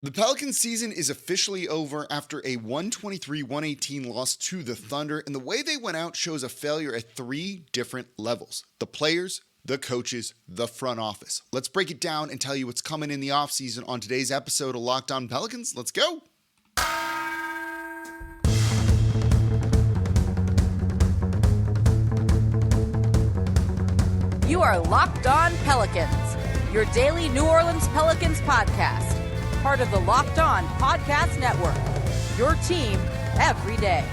The Pelicans season is officially over after a 123-118 loss to the Thunder, and the way they went out shows a failure at three different levels: the players, the coaches, the front office. Let's break it down and tell you what's coming in the offseason on today's episode of Locked On Pelicans. Let's go! You are Locked On Pelicans, your daily New Orleans Pelicans podcast. Part of the Locked On Podcast Network, your team every day.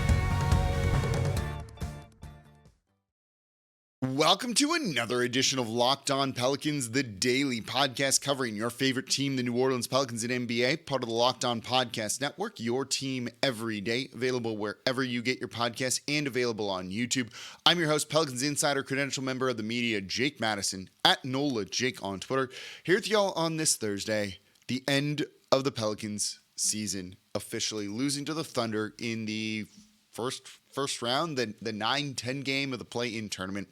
Welcome to another edition of Locked On Pelicans, the daily podcast covering your favorite team, the New Orleans Pelicans in NBA, part of the Locked On Podcast Network, your team every day, available wherever you get your podcasts and available on YouTube. I'm your host, Pelicans Insider, credential member of the media, Jake Madison, at NOLA Jake on Twitter, here with y'all on this Thursday, the end of the Pelicans season, officially losing to the Thunder in the first round, the 9-10 game of the play-in tournament.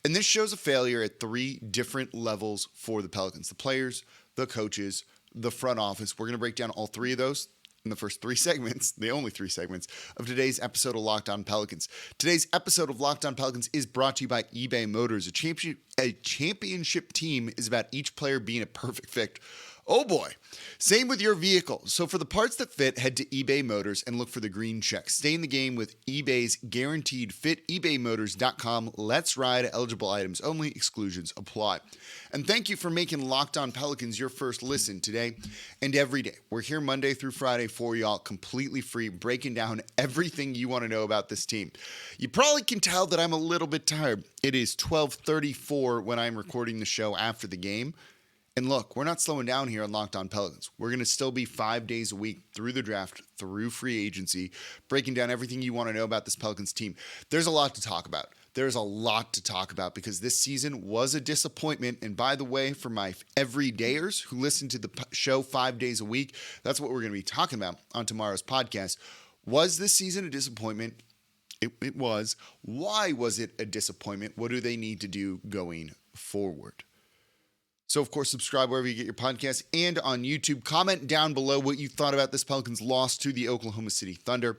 And this shows a failure at three different levels for the Pelicans: the players, the coaches, the front office. We're going to break down all three of those in the first three segments, the only three segments of today's episode of Locked On Pelicans. Today's episode of Locked On Pelicans is brought to you by eBay Motors. A championship team is about each player being a perfect fit. Oh boy. Same with your vehicle. So for the parts that fit, head to eBay Motors and look for the green check. Stay in the game with eBay's guaranteed fit. ebaymotors.com. Let's ride. Eligible items only. Exclusions apply. And thank you for making Locked On Pelicans your first listen today and every day. We're here Monday through Friday for y'all, completely free, breaking down everything you want to know about this team. You probably can tell that I'm a little bit tired. It is 12:34 when I'm recording the show after the game. And look, we're not slowing down here on Locked On Pelicans. We're going to still be 5 days a week through the draft, through free agency, breaking down everything you want to know about this Pelicans team. There's a lot to talk about. There's a lot to talk about because this season was a disappointment. And by the way, for my everydayers who listen to the show 5 days a week, that's what we're going to be talking about on tomorrow's podcast. Was this season a disappointment? It was. Why was it a disappointment? What do they need to do going forward? So, of course, subscribe wherever you get your podcasts and on YouTube. Comment down below what you thought about this Pelicans loss to the Oklahoma City Thunder.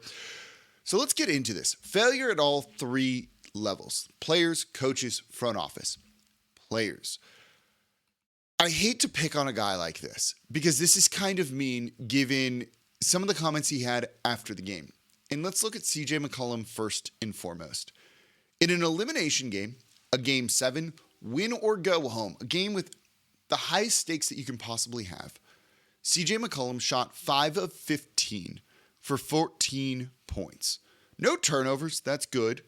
So let's get into this. Failure at all three levels: players, coaches, front office. Players. I hate to pick on a guy like this because this is kind of mean given some of the comments he had after the game. And let's look at CJ McCollum first and foremost. In an elimination game, a game 7, win or go home, a game with the highest stakes that you can possibly have, CJ McCollum shot 5 of 15 for 14 points. No turnovers, that's good.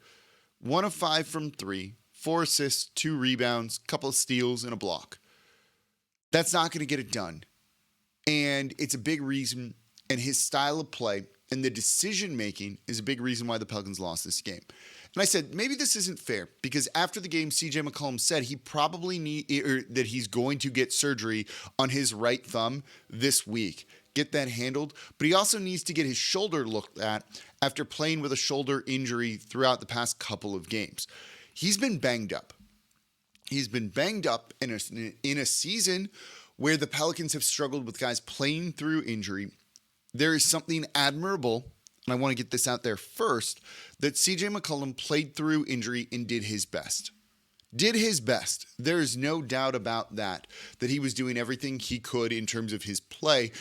1 of 5 from 3, 4 assists, 2 rebounds, couple of steals, and a block. That's not going to get it done. And it's a big reason, and his style of play and the decision-making is a big reason why the Pelicans lost this game. And I said, maybe this isn't fair because after the game, CJ McCollum said he probably that he's going to get surgery on his right thumb this week. Get that handled. But he also needs to get his shoulder looked at after playing with a shoulder injury throughout the past couple of games. He's been banged up. He's been banged up in a season where the Pelicans have struggled with guys playing through injury. There is something admirable, and I want to get this out there first, that CJ McCollum played through injury and did his best. Did his best. There is no doubt about that he was doing everything he could in terms of his play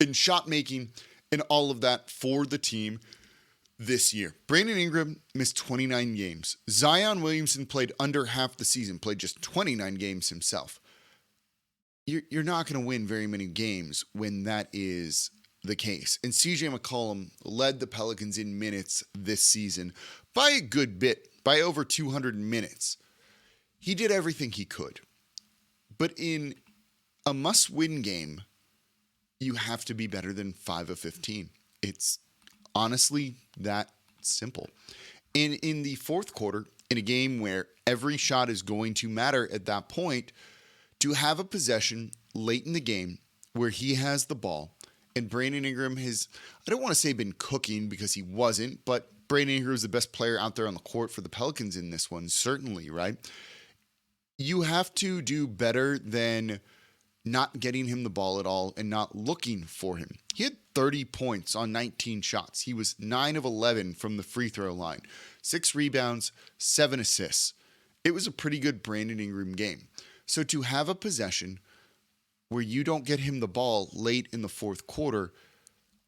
and shot making and all of that for the team this year. Brandon Ingram missed 29 games. Zion Williamson played under half the season, played just 29 games himself. You're not going to win very many games when that is the case. And CJ McCollum led the Pelicans in minutes this season by a good bit, by over 200 minutes. He did everything he could. But in a must-win game, you have to be better than 5 of 15. It's honestly that simple. And in the fourth quarter, in a game where every shot is going to matter at that point, to have a possession late in the game where he has the ball and Brandon Ingram has, I don't want to say been cooking because he wasn't, but Brandon Ingram is the best player out there on the court for the Pelicans in this one, certainly, right? You have to do better than not getting him the ball at all and not looking for him. He had 30 points on 19 shots. He was 9 of 11 from the free throw line, 6 rebounds, 7 assists. It was a pretty good Brandon Ingram game. So to have a possession where you don't get him the ball late in the fourth quarter,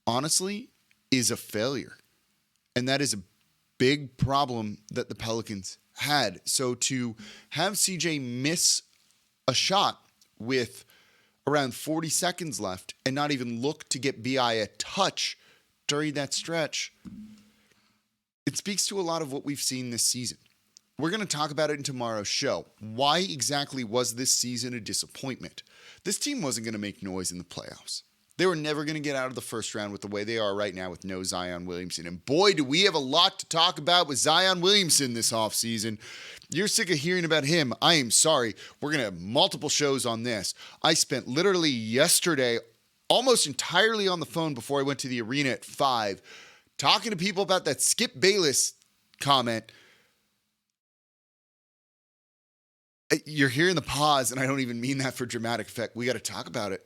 honestly, is a failure. And that is a big problem that the Pelicans had. So to have CJ miss a shot with around 40 seconds left and not even look to get BI a touch during that stretch, it speaks to a lot of what we've seen this season. We're going to talk about it in tomorrow's show. Why exactly was this season a disappointment? This team wasn't going to make noise in the playoffs. They were never going to get out of the first round with the way they are right now with no Zion Williamson. And boy, do we have a lot to talk about with Zion Williamson this offseason. You're sick of hearing about him. I am sorry. We're going to have multiple shows on this. I spent literally yesterday almost entirely on the phone before I went to the arena at 5 talking to people about that Skip Bayless comment. You're hearing the pause, and I don't even mean that for dramatic effect. We got to talk about it.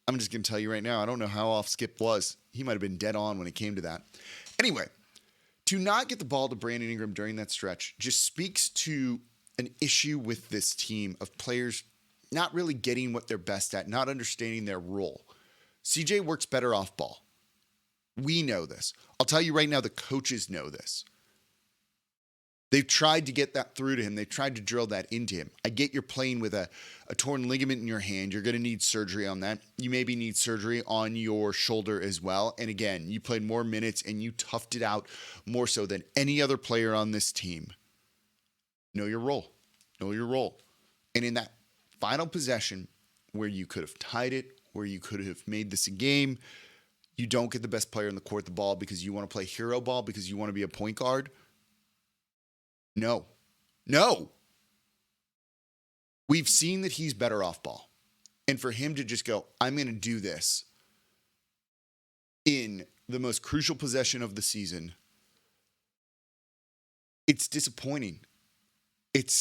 I'm just going to tell you right now, I don't know how off Skip was. He might have been dead on when it came to that. Anyway, to not get the ball to Brandon Ingram during that stretch just speaks to an issue with this team of players not really getting what they're best at, not understanding their role. CJ works better off ball. We know this. I'll tell you right now, the coaches know this. They've tried to get that through to him. They've tried to drill that into him. I get you're playing with a torn ligament in your hand. You're going to need surgery on that. You maybe need surgery on your shoulder as well. And again, you played more minutes and you toughed it out more so than any other player on this team. Know your role. Know your role. And in that final possession where you could have tied it, where you could have made this a game, you don't get the best player in the court the ball because you want to play hero ball, because you want to be a point guard. No. We've seen that he's better off ball. And for him to just go, I'm going to do this in the most crucial possession of the season, it's disappointing. It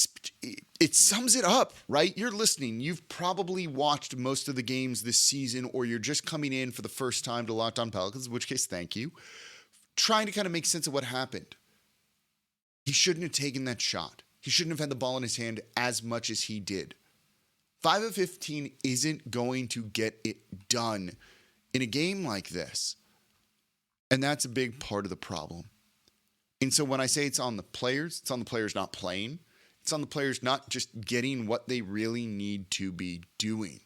sums it up, right? You're listening. You've probably watched most of the games this season, or you're just coming in for the first time to Locked On Pelicans, in which case, thank you. Trying to kind of make sense of what happened. He shouldn't have taken that shot. He shouldn't have had the ball in his hand as much as he did. 5 of 15 isn't going to get it done in a game like this. And that's a big part of the problem. And so when I say it's on the players not playing. It's on the players not just getting what they really need to be doing.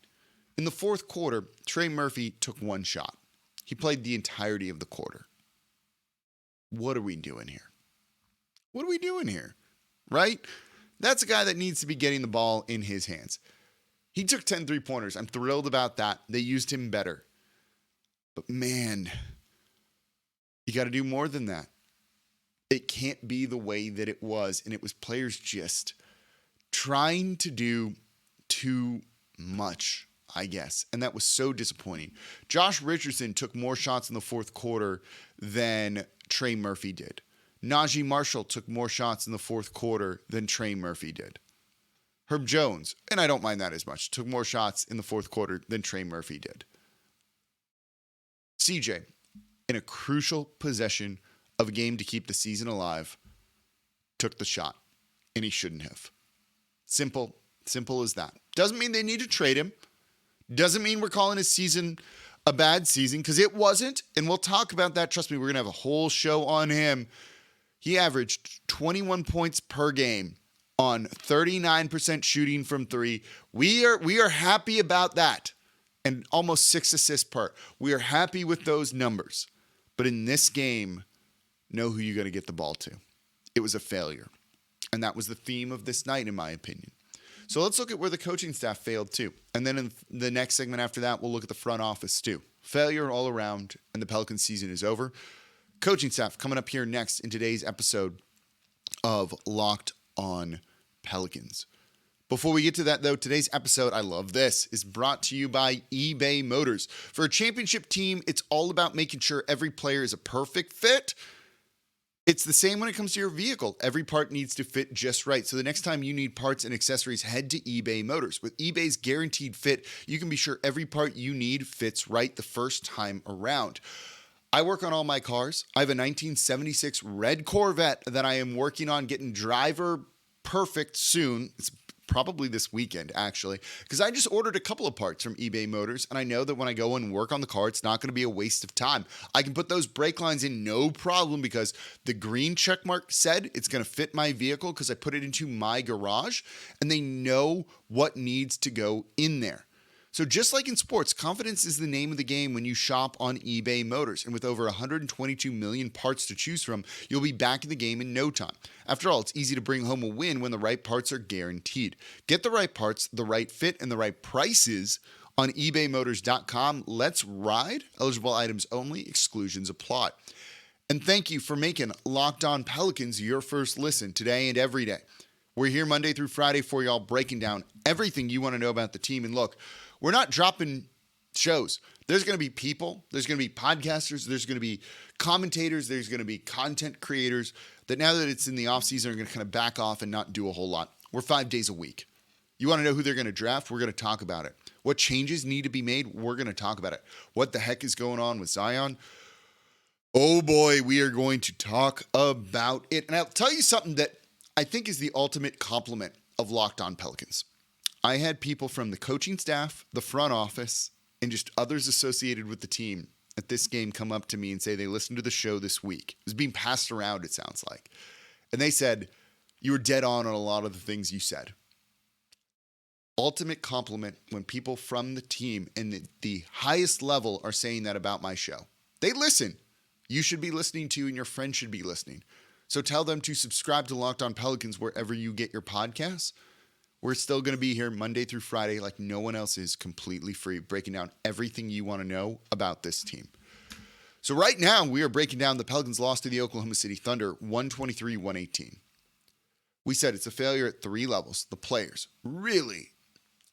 In the fourth quarter, Trey Murphy took 1 shot. He played the entirety of the quarter. What are we doing here? What are we doing here? Right? That's a guy that needs to be getting the ball in his hands. He took 10 3-pointers. I'm thrilled about that. They used him better. But man, you got to do more than that. It can't be the way that it was. And it was players just trying to do too much, I guess. And that was so disappointing. Josh Richardson took more shots in the fourth quarter than Trey Murphy did. Najee Marshall took more shots in the fourth quarter than Trey Murphy did. Herb Jones, and I don't mind that as much, took more shots in the fourth quarter than Trey Murphy did. CJ, in a crucial possession of a game to keep the season alive, took the shot, and he shouldn't have. Simple as that. Doesn't mean they need to trade him. Doesn't mean we're calling his season a bad season, because it wasn't, and we'll talk about that. Trust me, we're going to have a whole show on him. He averaged 21 points per game on 39% shooting from 3. We are happy about that. And almost 6 assists per. We are happy with those numbers. But in this game, know who you're going to get the ball to. It was a failure. And that was the theme of this night, in my opinion. So let's look at where the coaching staff failed too. And then in the next segment after that, we'll look at the front office too. Failure all around, and the Pelicans season is over. Coaching staff coming up here next in today's episode of Locked On Pelicans. Before we get to that, though, today's episode, I love this, is brought to you by eBay Motors. For a championship team, it's all about making sure every player is a perfect fit. It's the same when it comes to your vehicle. Every part needs to fit just right. So the next time you need parts and accessories, head to eBay Motors. With eBay's guaranteed fit, you can be sure every part you need fits right the first time around. I work on all my cars. I have a 1976 red Corvette that I am working on getting driver perfect soon. It's probably this weekend, actually, because I just ordered a couple of parts from eBay Motors, and I know that when I go and work on the car, it's not going to be a waste of time. I can put those brake lines in no problem because the green check mark said it's going to fit my vehicle because I put it into my garage, and they know what needs to go in there. So just like in sports, confidence is the name of the game when you shop on eBay Motors. And with over 122 million parts to choose from, you'll be back in the game in no time. After all, it's easy to bring home a win when the right parts are guaranteed. Get the right parts, the right fit, and the right prices on ebaymotors.com. Let's ride. Eligible items only. Exclusions apply. And thank you for making Locked On Pelicans your first listen today and every day. We're here Monday through Friday for y'all, breaking down everything you want to know about the team. And look, we're not dropping shows. There's going to be people, there's going to be podcasters, there's going to be commentators, there's going to be content creators that now that it's in the offseason are going to kind of back off and not do a whole lot. We're 5 days a week. You want to know who they're going to draft? We're going to talk about it. What changes need to be made? We're going to talk about it. What the heck is going on with Zion? Oh boy, we are going to talk about it. And I'll tell you something that I think is the ultimate compliment of Locked On Pelicans. I had people from the coaching staff, the front office, and just others associated with the team at this game come up to me and say they listened to the show this week. It was being passed around, it sounds like. And they said, you were dead on a lot of the things you said. Ultimate compliment when people from the team and the highest level are saying that about my show. They listen. You should be listening to, and your friends should be listening. So tell them to subscribe to Locked On Pelicans wherever you get your podcasts. We're still going to be here Monday through Friday like no one else is, completely free, breaking down everything you want to know about this team. So right now, we are breaking down the Pelicans' loss to the Oklahoma City Thunder, 123-118. We said it's a failure at 3 levels. The players, really,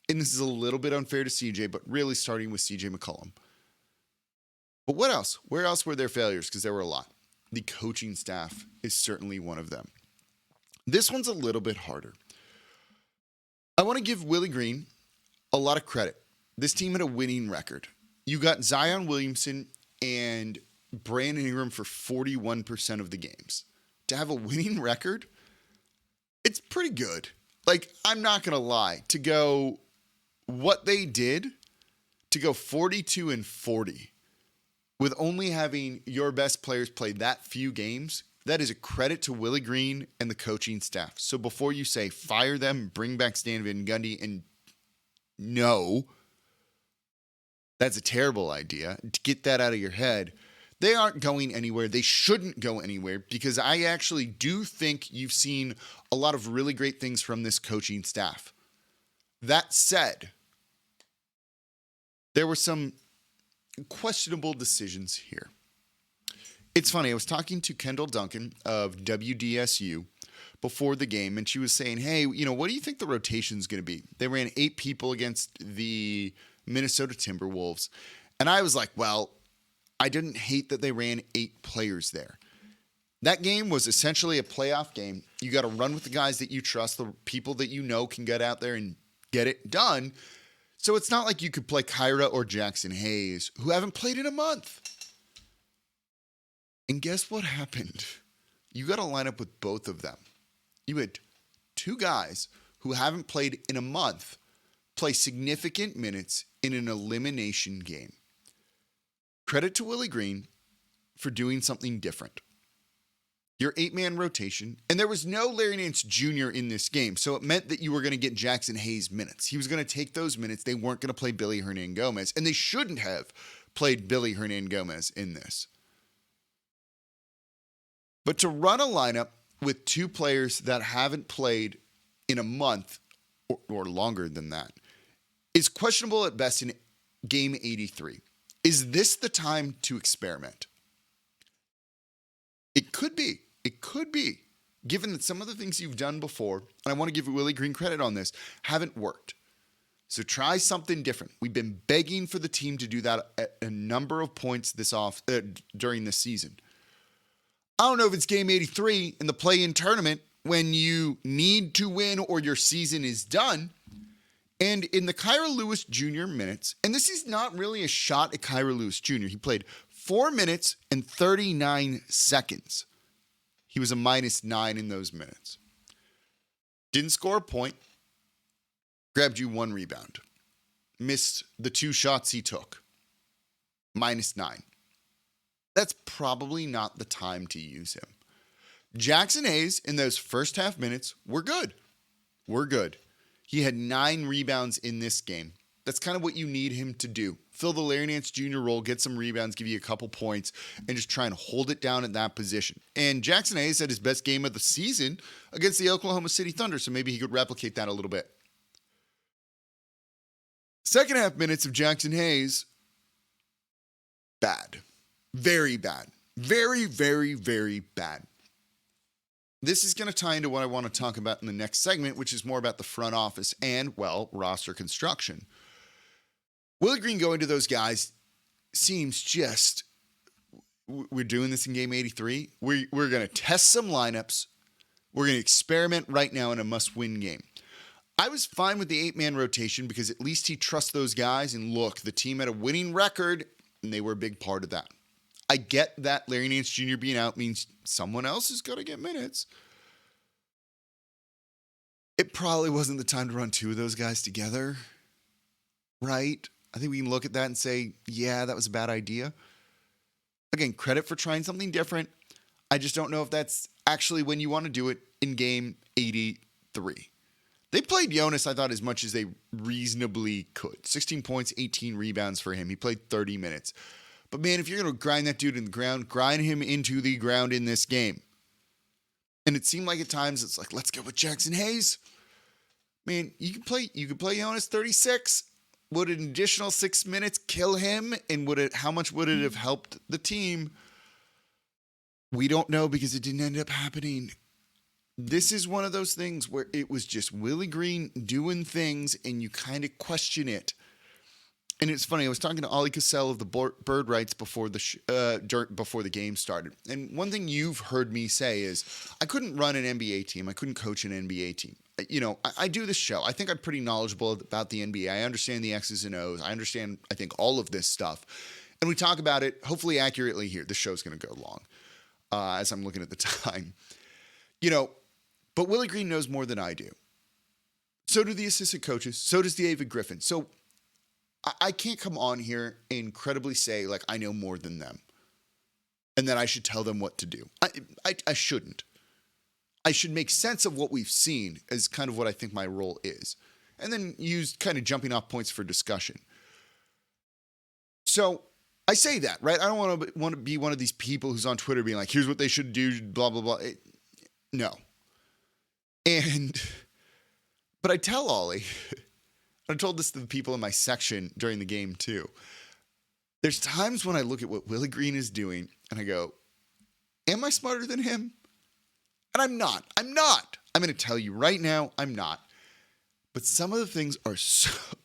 and this is a little bit unfair to CJ, but really starting with CJ McCollum. But what else? Where else were there failures? Because there were a lot. The coaching staff is certainly one of them. This one's a little bit harder. I want to give Willie Green a lot of credit. This team had a winning record. You got Zion Williamson and Brandon Ingram for 41% of the games. To have a winning record, it's pretty good. Like, I'm not going to lie. To go what they did, to go 42-40 with only having your best players play that few games, that is a credit to Willie Green and the coaching staff. So before you say fire them, bring back Stan Van Gundy, and no, that's a terrible idea. To get that out of your head, they aren't going anywhere. They shouldn't go anywhere because I actually do think you've seen a lot of really great things from this coaching staff. That said, there were some questionable decisions here. It's funny, I was talking to Kendall Duncan of WDSU before the game, and she was saying, hey, what do you think the rotation is going to be? They ran 8 people against the Minnesota Timberwolves, and I was like, well, I didn't hate that they ran 8 players there. That game was essentially a playoff game. You got to run with the guys that you trust, the people that you know can get out there and get it done. So it's not like you could play Kyra or Jackson Hayes, who haven't played in a month. And guess what happened? You got to line up with both of them. You had 2 guys who haven't played in a month play significant minutes in an elimination game. Credit to Willie Green for doing something different. Your 8-man rotation, and there was no Larry Nance Jr. in this game, so it meant that you were going to get Jackson Hayes minutes. He was going to take those minutes. They weren't going to play Billy Hernan-Gomez, and they shouldn't have played Billy Hernan-Gomez in this. But to run a lineup with 2 players that haven't played in a month or longer than that is questionable at best in game 83. Is this the time to experiment? It could be. It could be. Given that some of the things you've done before, and I want to give Willie Green credit on this, haven't worked. So try something different. We've been begging for the team to do that at a number of points during this season. I don't know if it's game 83 in the play-in tournament when you need to win or your season is done. And in the Kyra Lewis Jr. minutes, and this is not really a shot at Kyra Lewis Jr. He played 4 minutes and 39 seconds. He was a -9 in those minutes. Didn't score a point. Grabbed you 1 rebound. Missed the 2 shots he took. -9. That's probably not the time to use him. Jackson Hayes in those first half minutes were good. He had 9 rebounds in this game. That's kind of what you need him to do. Fill the Larry Nance Jr. role, get some rebounds, give you a couple points, and just try and hold it down at that position. And Jackson Hayes had his best game of the season against the Oklahoma City Thunder, so maybe he could replicate that a little bit. Second half minutes of Jackson Hayes, bad. Very bad. Very, very, very bad. This is going to tie into what I want to talk about in the next segment, which is more about the front office and, well, roster construction. Willie Green going to those guys seems just, we're doing this in game 83. We're going to test some lineups. We're going to experiment right now in a must-win game. I was fine with the 8-man rotation because at least he trusts those guys. And look, the team had a winning record, and they were a big part of that. I get that Larry Nance Jr. being out means someone else is going to get minutes. It probably wasn't the time to run 2 of those guys together, right? I think we can look at that and say, yeah, that was a bad idea. Again, credit for trying something different. I just don't know if that's actually when you want to do it in game 83. They played Jonas, I thought, as much as they reasonably could. 16 points, 18 rebounds for him. He played 30 minutes. But, man, if you're going to grind that dude in the ground, grind him into the ground in this game. And it seemed like at times it's like, let's go with Jackson Hayes. Man, you could play Jonas 36. Would an additional 6 minutes kill him? And how much would it have helped the team? We don't know because it didn't end up happening. This is one of those things where it was just Willie Green doing things and you kind of question it. And it's funny, I was talking to Ollie Cassell of the Bird Rights before the game started. And one thing you've heard me say is, I couldn't run an NBA team. I couldn't coach an NBA team. I do this show. I think I'm pretty knowledgeable about the NBA. I understand the X's and O's. I understand, I think, all of this stuff. And we talk about it, hopefully accurately here. This show's going to go long as I'm looking at the time. But Willie Green knows more than I do. So do the assistant coaches. So does David Griffin. So I can't come on here and credibly say, like, I know more than them and that I should tell them what to do. I shouldn't. I should make sense of what we've seen as kind of what I think my role is, and then use kind of jumping off points for discussion. So I say that, right? I don't want to be one of these people who's on Twitter being like, here's what they should do, blah, blah, blah. No. But I tell Ollie, I told this to the people in my section during the game too. There's times when I look at what Willie Green is doing and I go, am I smarter than him? And I'm not. I'm going to tell you right now, I'm not. But some of the things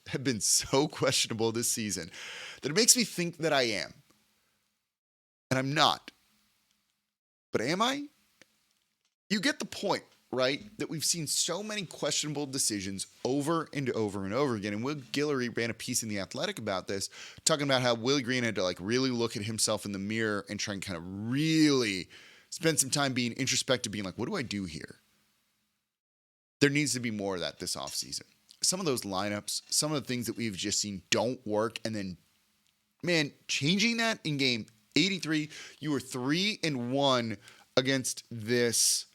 have been so questionable this season that it makes me think that I am. And I'm not. But am I? You get the point, right? That we've seen so many questionable decisions over and over and over again. And Will Guillory ran a piece in The Athletic about this, talking about how Willie Green had to really look at himself in the mirror and try and kind of really spend some time being introspective, being like, what do I do here? There needs to be more of that this offseason. Some of those lineups, some of the things that we've just seen don't work. And then, man, changing that in game 83, you were 3-1 against this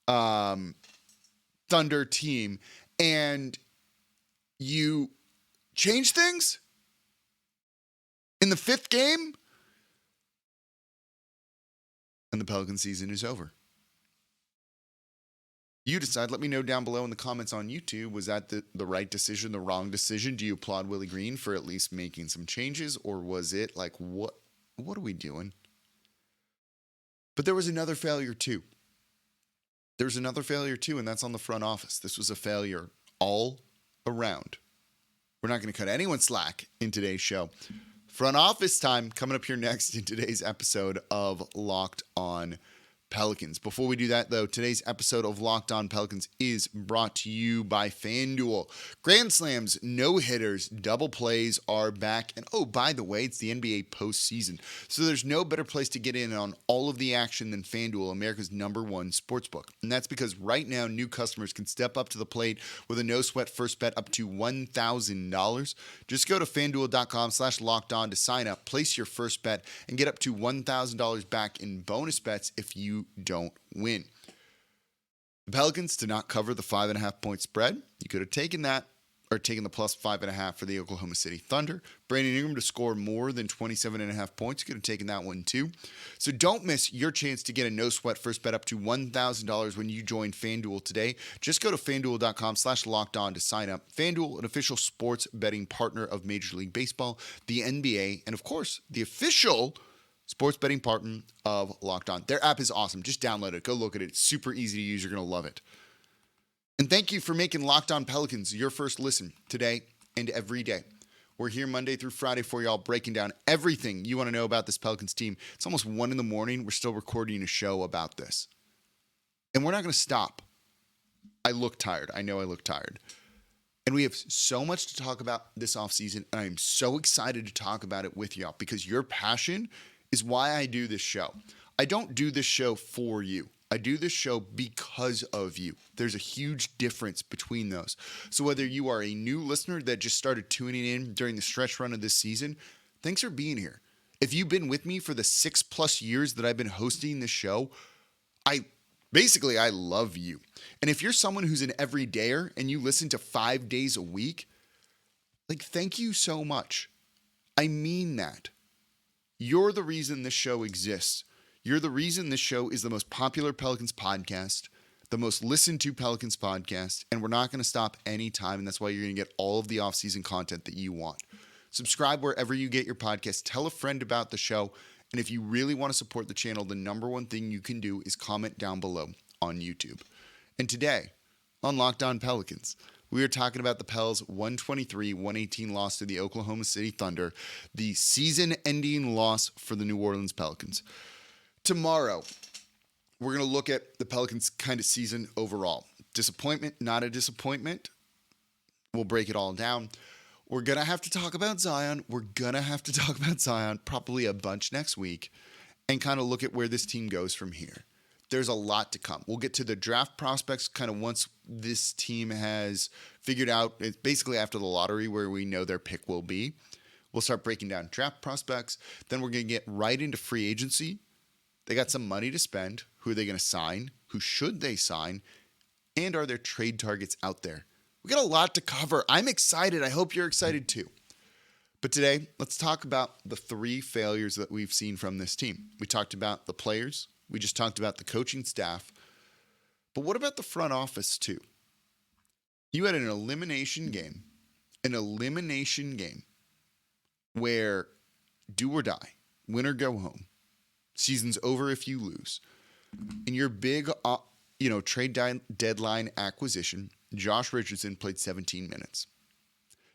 Thunder team. And you change things in the 5th game. And the Pelican season is over. You decide. Let me know down below in the comments on YouTube. Was that the right decision, the wrong decision? Do you applaud Willie Green for at least making some changes? Or was it like, what are we doing? But there was another failure too. And that's on the front office. This was a failure all around. We're not going to cut anyone slack in today's show. Front office time coming up here next in today's episode of Locked On Pelicans. Before we do that, though, today's episode of Locked On Pelicans is brought to you by FanDuel. Grand slams, no-hitters, double plays are back. And oh, by the way, it's the NBA postseason. So there's no better place to get in on all of the action than FanDuel, America's #1 sportsbook. And that's because right now, new customers can step up to the plate with a no-sweat first bet up to $1,000. Just go to FanDuel.com/lockedon to sign up, place your first bet, and get up to $1,000 back in bonus bets if you don't win. The Pelicans did not cover the 5.5-point spread. You could have taken that or taken the plus 5.5 for the Oklahoma City Thunder. Brandon Ingram to score more than 27.5 points. You could have taken that one too. So don't miss your chance to get a no-sweat first bet up to $1,000 when you join FanDuel today. Just go to FanDuel.com/lockedon to sign up. FanDuel, an official sports betting partner of Major League Baseball, the NBA, and of course, the official sports betting partner of Locked On. Their app is awesome. Just download it. Go look at it. It's super easy to use. You're going to love it. And thank you for making Locked On Pelicans your first listen today and every day. We're here Monday through Friday for y'all, breaking down everything you want to know about this Pelicans team. It's almost 1 a.m. We're still recording a show about this. And we're not going to stop. I look tired. I know I look tired. And we have so much to talk about this offseason. And I'm so excited to talk about it with y'all because your passion is why I do this show. I don't do this show for you. I do this show because of you. There's a huge difference between those. So whether you are a new listener that just started tuning in during the stretch run of this season, thanks for being here. If you've been with me for the 6+ years that I've been hosting this show, I love you. And if you're someone who's an everydayer and you listen to 5 days a week, thank you so much. I mean that. You're the reason this show exists. You're the reason this show is the most popular Pelicans podcast, the most listened to Pelicans podcast, and we're not going to stop anytime, and that's why you're going to get all of the off-season content that you want. Subscribe wherever you get your podcast. Tell a friend about the show, and if you really want to support the channel, the #1 thing you can do is comment down below on YouTube. And today, on Locked On Pelicans, we are talking about the Pels' 123-118 loss to the Oklahoma City Thunder, the season-ending loss for the New Orleans Pelicans. Tomorrow, we're going to look at the Pelicans' kind of season overall. Disappointment, not a disappointment. We'll break it all down. We're going to have to talk about Zion. Probably a bunch next week, and kind of look at where this team goes from here. There's a lot to come. We'll get to the draft prospects kind of once this team has figured out, it's basically after the lottery where we know their pick will be. We'll start breaking down draft prospects. Then we're going to get right into free agency. They got some money to spend. Who are they going to sign? Who should they sign? And are there trade targets out there? We got a lot to cover. I'm excited. I hope you're excited too. But today, let's talk about the 3 failures that we've seen from this team. We talked about the players. We just talked about the coaching staff. But what about the front office too? You had an elimination game where do or die, win or go home. Season's over if you lose. In your big, trade deadline acquisition, Josh Richardson played 17 minutes.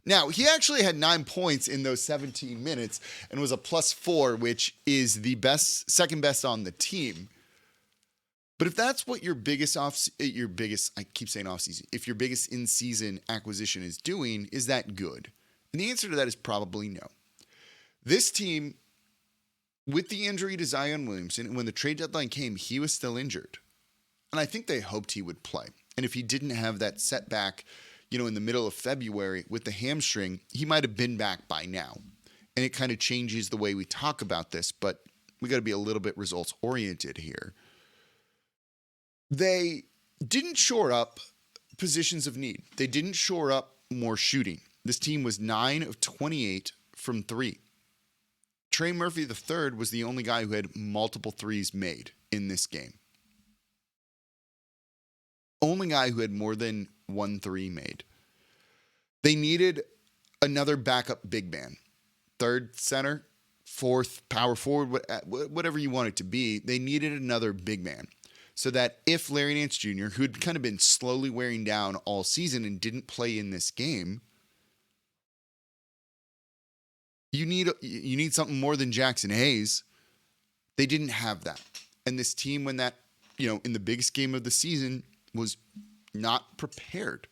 Now, he actually had 9 points in those 17 minutes and was a +4, which is the second best on the team. But if that's what if your biggest in-season acquisition is doing, is that good? And the answer to that is probably no. This team, with the injury to Zion Williamson, and when the trade deadline came, he was still injured. And I think they hoped he would play. And if he didn't have that setback, in the middle of February with the hamstring, he might have been back by now. And it kind of changes the way we talk about this, but we got to be a little bit results oriented here. They didn't shore up positions of need. They didn't shore up more shooting. This team was 9 of 28 from 3. Trey Murphy III was the only guy who had multiple threes made in this game. Only guy who had more than 1 3 made. They needed another backup big man. 3rd center, 4th power forward, whatever you want it to be. They needed another big man. So that if Larry Nance Jr., who had kind of been slowly wearing down all season and didn't play in this game, you need something more than Jackson Hayes. They didn't have that. And this team, when that in the biggest game of the season, was not prepared.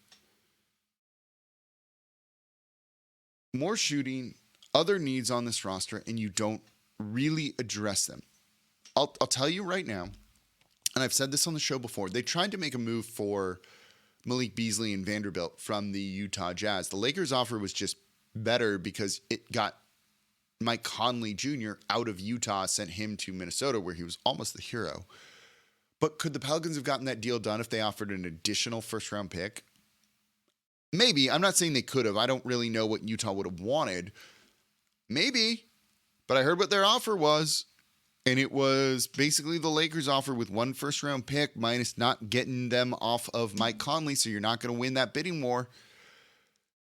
More shooting, other needs on this roster, and you don't really address them. I'll tell you right now, and I've said this on the show before, they tried to make a move for Malik Beasley and Vanderbilt from the Utah Jazz. The Lakers' offer was just better because it got Mike Conley Jr. out of Utah, sent him to Minnesota, where he was almost the hero. But could the Pelicans have gotten that deal done if they offered an additional first-round pick? Maybe. I'm not saying they could have. I don't really know what Utah would have wanted. Maybe. But I heard what their offer was. And it was basically the Lakers' offer with one first-round pick minus not getting them off of Mike Conley, so you're not going to win that bidding war.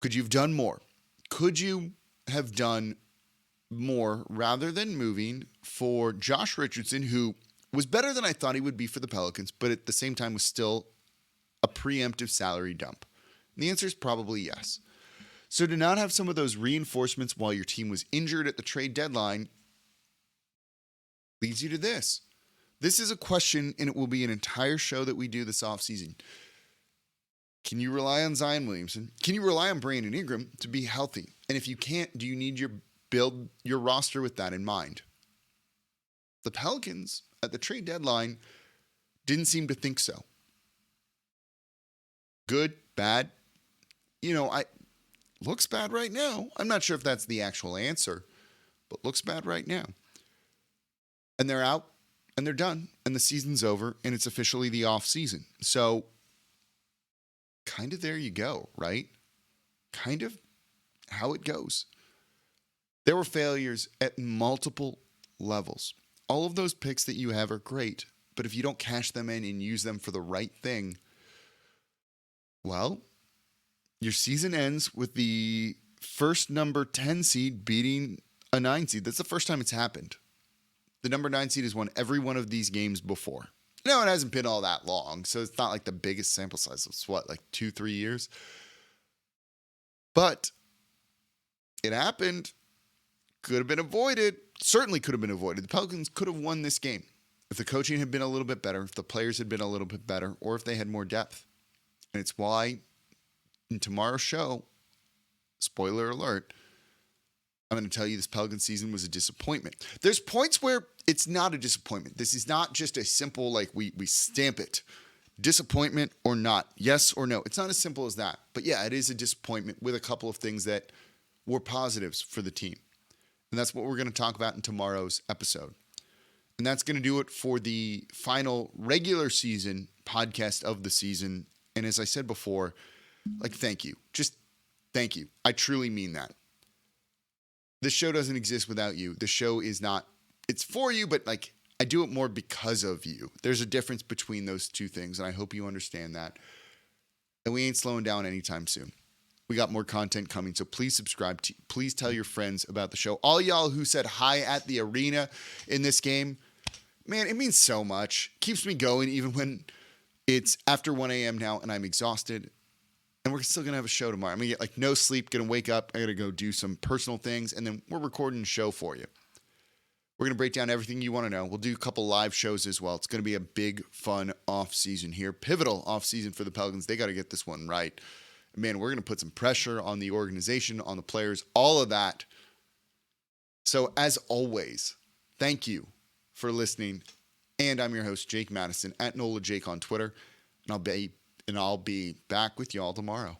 Could you have done more? Could you have done more rather than moving for Josh Richardson, who was better than I thought he would be for the Pelicans, but at the same time was still a preemptive salary dump? And the answer is probably yes. So to not have some of those reinforcements while your team was injured at the trade deadline leads you to this. This is a question, and it will be an entire show that we do this offseason. Can you rely on Zion Williamson? Can you rely on Brandon Ingram to be healthy? And if you can't, do you need to build your roster with that in mind? The Pelicans at the trade deadline didn't seem to think so. Good, bad. Looks bad right now. I'm not sure if that's the actual answer, but looks bad right now. And they're out, and they're done, and the season's over, and it's officially the off season. So kind of there you go, right? Kind of how it goes. There were failures at multiple levels. All of those picks that you have are great, but if you don't cash them in and use them for the right thing, well, your season ends with the first number 10 seed beating a 9 seed. That's the first time it's happened. The number 9 seed has won every one of these games before. It hasn't been all that long, so it's not like the biggest sample size. It's 2-3 years? But it happened. Could have been avoided. Certainly could have been avoided. The Pelicans could have won this game if the coaching had been a little bit better, if the players had been a little bit better, or if they had more depth. And it's why in tomorrow's show, spoiler alert, I'm going to tell you this Pelican season was a disappointment. There's points where it's not a disappointment. This is not just a simple, we stamp it. Disappointment or not. Yes or no. It's not as simple as that. But yeah, it is a disappointment with a couple of things that were positives for the team. And that's what we're going to talk about in tomorrow's episode. And that's going to do it for the final regular season podcast of the season. And as I said before, thank you. Just thank you. I truly mean that. This show doesn't exist without you. The show is not, it's for you, but I do it more because of you. There's a difference between those two things, and I hope you understand that. And we ain't slowing down anytime soon. We got more content coming, so please subscribe. Please tell your friends about the show. All y'all who said hi at the arena in this game, man, it means so much. Keeps me going even when it's after 1 a.m. now and I'm exhausted. And we're still going to have a show tomorrow. I'm going to get no sleep, going to wake up. I got to go do some personal things, and then we're recording a show for you. We're going to break down everything you want to know. We'll do a couple live shows as well. It's going to be a big, fun off-season here. Pivotal off-season for the Pelicans. They got to get this one right. Man, we're going to put some pressure on the organization, on the players, all of that. So as always, thank you for listening. And I'm your host, Jake Madison, at NOLA Jake on Twitter. And I'll be back with y'all tomorrow.